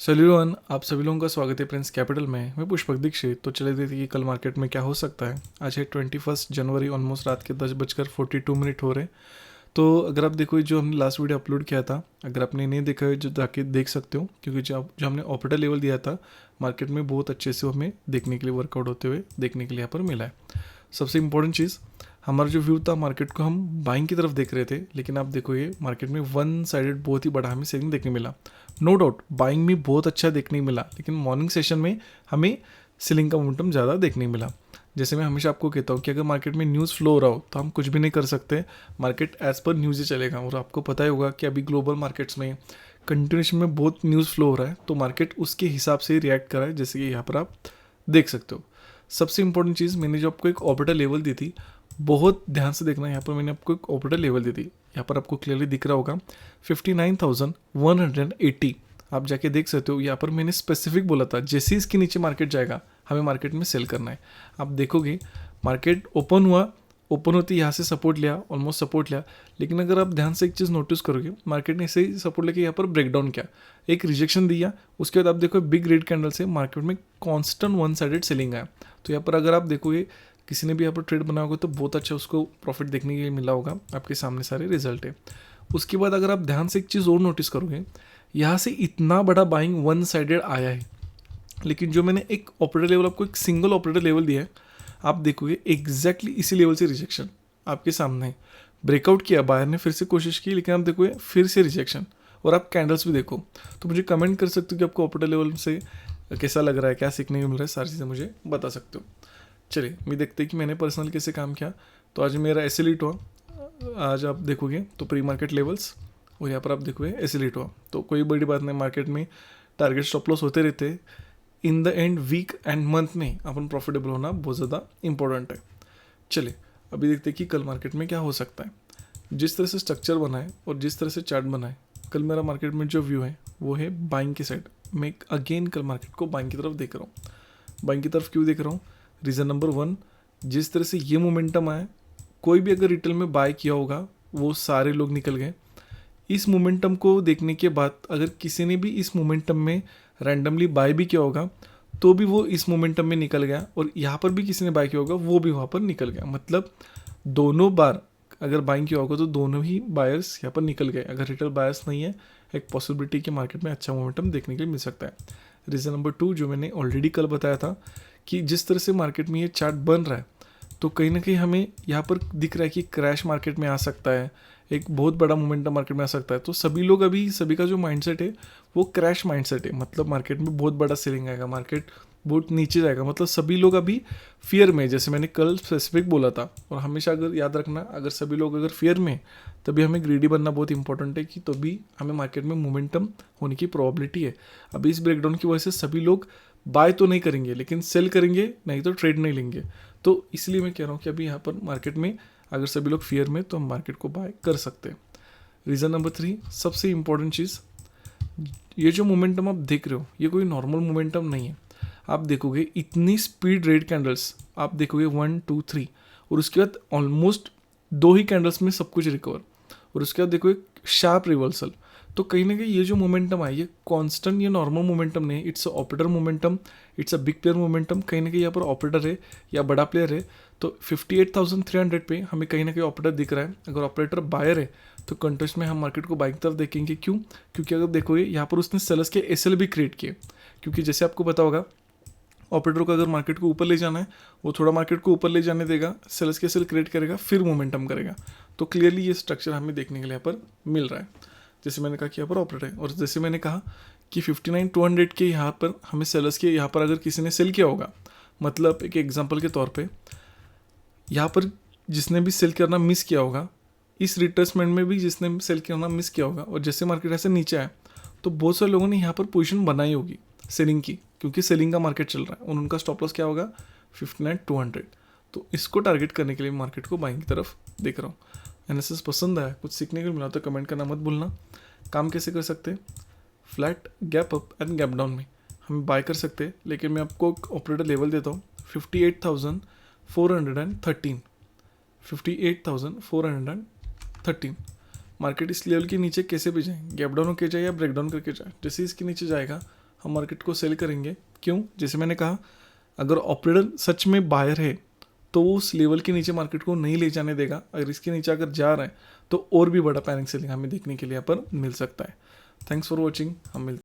सलीवन आप सभी लोगों का स्वागत है प्रिंस कैपिटल में। मैं पुष्पक दीक्षित। तो चले देखते कि कल मार्केट में क्या हो सकता है। आज है 21 जनवरी, ऑलमोस्ट रात के 10:42 हो रहे हैं। तो अगर आप देखो जो हमने लास्ट वीडियो अपलोड किया था, अगर आपने नहीं देखा है जो जाके देख सकते हो, क्योंकि जो हमने ऑपरेटर लेवल दिया था मार्केट में बहुत अच्छे से हमें देखने के लिए वर्कआउट होते हुए देखने के लिए यहाँ पर मिला है। सबसे इम्पोर्टेंट चीज़, हमारा जो व्यू था मार्केट को हम बाइंग की तरफ देख रहे थे, लेकिन आप देखो ये मार्केट में वन साइडेड बहुत ही बड़ा हमें सेलिंग देखने मिला। नो डाउट बाइंग में बहुत अच्छा देखने मिला, लेकिन मॉर्निंग सेशन में हमें सेलिंग का मोमेंटम ज़्यादा देखने मिला। जैसे मैं हमेशा आपको कहता हूँ कि अगर मार्केट में न्यूज़ फ्लो हो रहा हो तो हम कुछ भी नहीं कर सकते, मार्केट एज पर न्यूज़ ही चलेगा। और आपको पता ही होगा कि अभी ग्लोबल मार्केट्स में कंटिन्यूशन में बहुत न्यूज़ फ्लो हो रहा है, तो मार्केट उसके हिसाब से ही रिएक्ट कर रहा है, जैसे कि यहाँ पर आप देख सकते हो। सबसे इंपॉर्टेंट चीज़, मैंने जो आपको एक ऑपरेटर लेवल दी थी, बहुत ध्यान से देखना। यहाँ पर मैंने आपको एक ऑपरेटर लेवल दी थी, यहाँ पर आपको क्लियरली दिख रहा होगा 59,180। आप जाके देख सकते हो। यहाँ पर मैंने स्पेसिफिक बोला था जैसे इसके नीचे मार्केट जाएगा हमें मार्केट में सेल करना है। आप देखोगे मार्केट ओपन हुआ, ओपन होती यहाँ से सपोर्ट लिया, ऑलमोस्ट सपोर्ट लिया, लेकिन अगर आप ध्यान से एक चीज़ नोटिस करोगे, मार्केट ने ऐसे ही सपोर्ट लेके यहाँ पर ब्रेकडाउन किया, एक रिजेक्शन दिया, उसके बाद आप देखो बिग रेड कैंडल से मार्केट में कांस्टेंट वन साइडेड सेलिंग आया। तो यहाँ पर अगर आप देखोगे किसी ने भी यहाँ पर ट्रेड बनाया होगा तो बहुत अच्छा उसको प्रॉफिट देखने के लिए मिला होगा। आपके सामने सारे रिजल्ट है। उसके बाद अगर आप ध्यान से एक चीज़ और नोटिस करोगे, यहाँ से इतना बड़ा बाइंग वन साइडेड आया है, लेकिन जो मैंने एक ऑपरेटर लेवल आपको एक सिंगल ऑपरेटर लेवल दिया है, आप देखोगे एग्जैक्टली इसी लेवल से रिजेक्शन आपके सामने है। ब्रेकआउट किया बायर ने, फिर से कोशिश की, लेकिन आप देखोगे फिर से रिजेक्शन। और आप कैंडल्स भी देखो, तो मुझे कमेंट कर सकते हो कि आपको ऑपरेटर लेवल से कैसा लग रहा है, क्या सीखने को मिल रहा है, सारी चीज़ें मुझे बता सकते हो। चलिए मैं देखते हैं कि मैंने पर्सनल कैसे काम किया। तो आज मेरा एसिलिट हुआ, आज आप देखोगे तो प्री मार्केट लेवल्स, और यहाँ पर आप देखोगे एसिलिट हुआ। तो कोई बड़ी बात नहीं, मार्केट में टारगेट स्टॉप लॉस होते रहते हैं। In the end week end month में अपन प्रॉफिटेबल होना बहुत ज़्यादा इंपॉर्टेंट है। चलिए अभी देखते हैं कि कल मार्केट में क्या हो सकता है। जिस तरह से स्ट्रक्चर बना है और जिस तरह से चार्ट बना है, कल मेरा मार्केट में जो व्यू है वो है बाइंग की साइड। मैं अगेन कल मार्केट को बाइंग की तरफ देख रहा हूँ। बाइंग की तरफ क्यों देख रहा हूँ? रीज़न नंबर 1, जिस तरह से ये मोमेंटम आया, कोई भी अगर रिटेल में बाय किया होगा वो सारे लोग निकल गए। इस मोमेंटम को देखने के बाद अगर किसी ने भी इस मोमेंटम में रैंडमली बाय भी किया होगा तो भी वो इस मोमेंटम में निकल गया, और यहाँ पर भी किसी ने बाय किया होगा वो भी वहाँ पर निकल गया। मतलब दोनों बार अगर बाइंग किया होगा तो दोनों ही बायर्स यहाँ पर निकल गए। अगर रिटेल बायर्स नहीं है, एक पॉसिबिलिटी कि मार्केट में अच्छा मोमेंटम देखने के लिए मिल सकता है। रीज़न नंबर 2, जो मैंने ऑलरेडी कल बताया था कि जिस तरह से मार्केट में ये चार्ट बन रहा है, तो कहीं ना कहीं हमें यहाँ पर दिख रहा है कि क्रैश मार्केट में आ सकता है, एक बहुत बड़ा मोमेंटम मार्केट में आ सकता है। तो सभी लोग अभी, सभी का जो माइंडसेट है वो क्रैश माइंडसेट है। मतलब मार्केट में बहुत बड़ा सेलिंग आएगा, मार्केट बहुत नीचे जाएगा। मतलब सभी लोग अभी फियर में, जैसे मैंने कल स्पेसिफिक बोला था। और हमेशा अगर याद रखना, अगर सभी लोग अगर फियर में, तभी हमें ग्रीडी बनना बहुत इंपॉर्टेंट है, कि तभी हमें मार्केट में मोमेंटम होने की प्रोबेबिलिटी है। अभी इस ब्रेकडाउन की वजह से सभी लोग बाय तो नहीं करेंगे, लेकिन सेल करेंगे, नहीं तो ट्रेड नहीं लेंगे। तो इसलिए मैं कह रहा हूँ कि अभी यहाँ पर मार्केट में अगर सभी लोग फियर में, तो हम मार्केट को बाय कर सकते हैं। रीज़न नंबर 3, सबसे इंपॉर्टेंट चीज़, ये जो मोमेंटम आप देख रहे हो ये कोई नॉर्मल मोमेंटम नहीं है। आप देखोगे इतनी स्पीड रेड कैंडल्स, आप देखोगे 1 2 3, और उसके बाद ऑलमोस्ट 2 ही कैंडल्स में सब कुछ रिकवर, और उसके बाद देखो एक शार्प रिवर्सल। तो कहीं ना कहीं ये जो मोमेंटम है ये कांस्टेंट, ये नॉर्मल मोमेंटम नहीं है, it's a operator momentum, it's a big player momentum. कहीं ना कहीं यहाँ पर ऑपरेटर है या बड़ा प्लेयर है। तो 58,300 पे हमें कहीं ना कहीं ऑपरेटर दिख रहा है। अगर ऑपरेटर बायर है तो कंटेस्ट में हम मार्केट को बाइंग तरफ देखेंगे। क्यों? क्योंकि अगर देखोगे यहाँ पर उसने सेलर्स के एसएल भी क्रिएट किए। क्योंकि जैसे आपको पता होगा, ऑपरेटर को अगर मार्केट को ऊपर ले जाना है, वो थोड़ा मार्केट को ऊपर ले जाने देगा, सेलर्स के एसएल क्रिएट करेगा, फिर मोमेंटम करेगा। तो क्लियरली ये स्ट्रक्चर हमें देखने के लिए यहाँ पर मिल रहा है। जैसे मैंने कहा कि यहाँ पर ऑपरेटर है, और जैसे मैंने कहा कि 59,200 के यहाँ पर हमें सेलर्स के यहाँ पर अगर किसी ने सेल किया होगा, मतलब एक एग्जांपल के तौर पे यहाँ पर जिसने भी सेल करना मिस किया होगा, इस रिट्रेसमेंट में भी जिसने सेल करना मिस किया होगा, और जैसे मार्केट ऐसे नीचे आया तो बहुत सारे लोगों ने यहाँ पर पोजीशन बनाई होगी सेलिंग की, क्योंकि सेलिंग का मार्केट चल रहा है, और उनका स्टॉप लॉस क्या होगा 59,200। तो इसको टारगेट करने के लिए मार्केट को बाइंग की तरफ देख रहा हूँ। एनालिसिस पसंद आया, कुछ सीखने को मिला तो कमेंट करना मत भूलना। काम कैसे कर सकते हैं? Flat gap up and gap down में हम बाय कर सकते हैं, लेकिन मैं आपको एक ऑपरेटर लेवल देता हूँ 58,413। 58,413। मार्केट इस लेवल के नीचे कैसे भी जाए, गैप डाउन होकर जाए या ब्रेक डाउन करके जाए, जैसे इसके नीचे जाएगा हम मार्केट को सेल करेंगे। क्यों? जैसे मैंने कहा, अगर ऑपरेटर सच में बायर है तो वो उस लेवल के नीचे मार्केट को नहीं ले जाने देगा। अगर इसके नीचे अगर जा रहा है तो और भी बड़ा पैनिक सेलिंग हमें देखने के लिए यहाँ पर मिल सकता है। Thanks for watching. हम मिलते